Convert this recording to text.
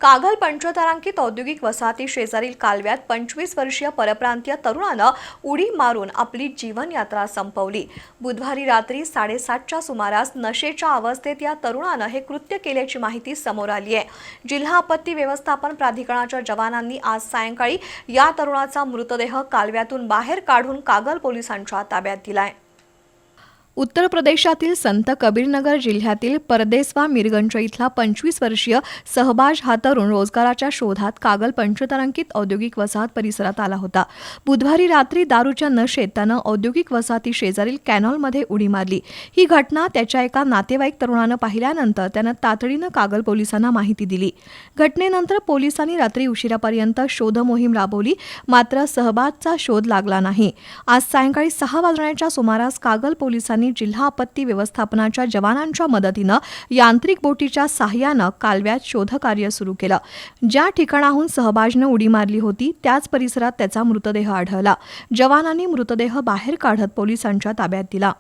कागल पंचतारांकित औद्योगिक वसाहती शेजारील कालव्यात 25 वर्षीय परप्रांतीय तरुणानं उडी मारून आपली जीवनयात्रा संपवली। बुधवारी रात्री 7:30च्या सुमारास नशेच्या अवस्थेत या तरुणानं हे कृत्य केल्याची माहिती समोर आली आहे। जिल्हा आपत्ती व्यवस्थापन प्राधिकरणाच्या जवानांनी आज सायंकाळी या तरुणाचा मृतदेह कालव्यातून बाहेर काढून कागल पोलिसांच्या ताब्यात दिलाय। उत्तर प्रदेशातील संत कबीरनगर जिल्ह्यातील परदेसवा मिरगंज इथला 25 वर्षीय सहबाज हा तरुण रोजगाराच्या शोधात कागल पंचतारांकित औद्योगिक वसाहत परिसरात आला होता। बुधवारी रात्री दारूच्या नशेत त्यानं औद्योगिक वसाहती शेजारील कॅनॉलमध्ये उडी मारली। ही घटना त्याच्या एका नातेवाईक तरुणानं पाहिल्यानंतर त्यानं तातडीनं कागल पोलिसांना माहिती दिली। घटनेनंतर पोलिसांनी रात्री उशिरापर्यंत शोध मोहीम राबवली, मात्र सहबाजचा शोध लागला नाही। आज सायंकाळी 6 वाजण्याच्या सुमारास कागल पोलिसांनी जिल्हा आपत्ती व्यवस्थापनाच्या जवानांच्या मदतीनं यांत्रिक बोटीच्या सहाय्यानं कालव्यात शोधकार्य सुरू केलं। ज्या ठिकाणाहून सहबाजनं उडी मारली होती त्याच परिसरात त्याचा मृतदेह आढळला। जवानांनी मृतदेह बाहेर काढत पोलिसांच्या ताब्यात दिला।